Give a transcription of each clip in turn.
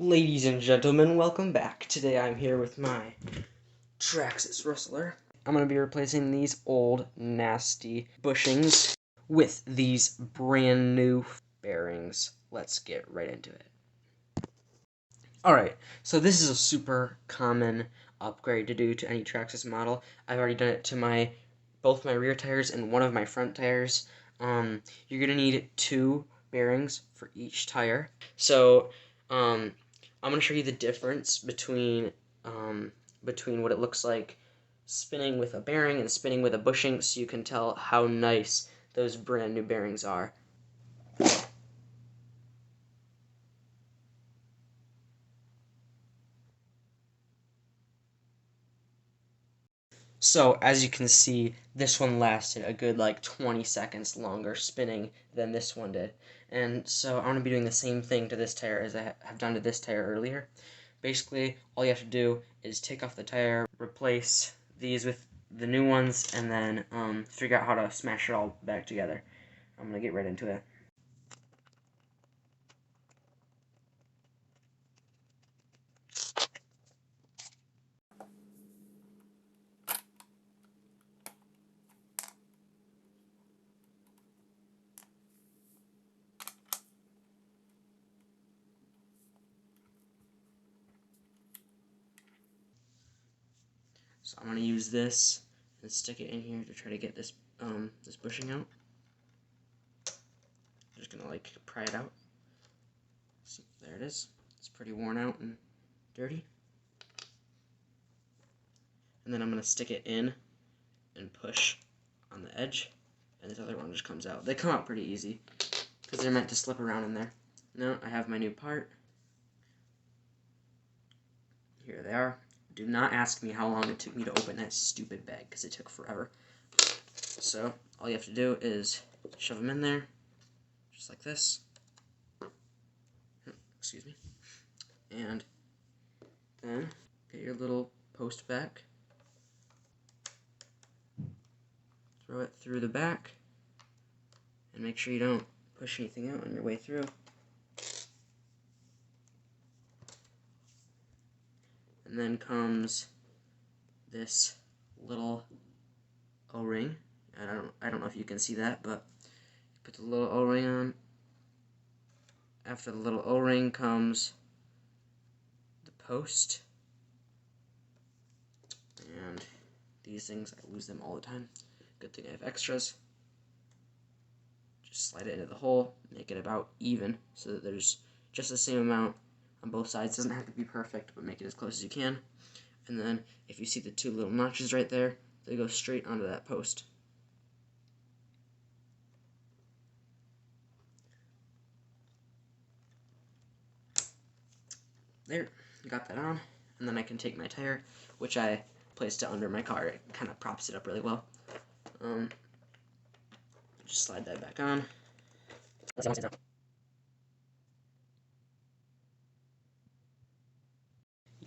Ladies and gentlemen, welcome back. Today I'm here with my Traxxas Rustler. I'm going to be replacing these old, nasty bushings with these brand new bearings. Let's get right into it. Alright, so this is a super common upgrade to do to any Traxxas model. I've already done it to both my rear tires and one of my front tires. You're going to need 2 bearings for each tire. So, I'm going to show you the difference between what it looks like spinning with a bearing and spinning with a bushing, so you can tell how nice those brand new bearings are. So, as you can see, this one lasted a good 20 seconds longer spinning than this one did. And so I'm going to be doing the same thing to this tire as I have done to this tire earlier. Basically, all you have to do is take off the tire, replace these with the new ones, and then figure out how to smash it all back together. I'm going to get right into it. So I'm going to use this and stick it in here to try to get this this bushing out. Just going to pry it out. See, there it is. It's pretty worn out and dirty. And then I'm going to stick it in and push on the edge, and this other one just comes out. They come out pretty easy because they're meant to slip around in there. Now I have my new part. Here they are. Do not ask me how long it took me to open that stupid bag, because it took forever. So all you have to do is shove them in there, just like this. Excuse me. And then get your little post back. Throw it through the back, and make sure you don't push anything out on your way through. And then comes this little O-ring. I don't know if you can see that, but put the little O-ring on. After the little O-ring comes the post. And these things, I lose them all the time. Good thing I have extras. Just slide it into the hole, make it about even so that there's just the same amount on both sides. Doesn't have to be perfect, but make it as close as you can. And then if you see the 2 little notches right there, they go straight onto that post. There, got that on. And then I can take my tire, which I placed it under my car. It kind of props it up really well. Just slide that back on.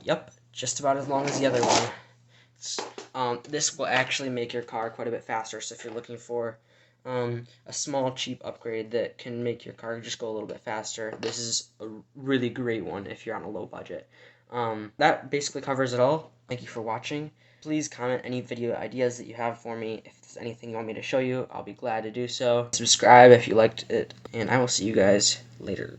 Yep, just about as long as the other one. This will actually make your car quite a bit faster, so if you're looking for a small, cheap upgrade that can make your car just go a little bit faster, this is a really great one if you're on a low budget. That basically covers it all. Thank you for watching. Please comment any video ideas that you have for me. If there's anything you want me to show you, I'll be glad to do so. Subscribe if you liked it, and I will see you guys later.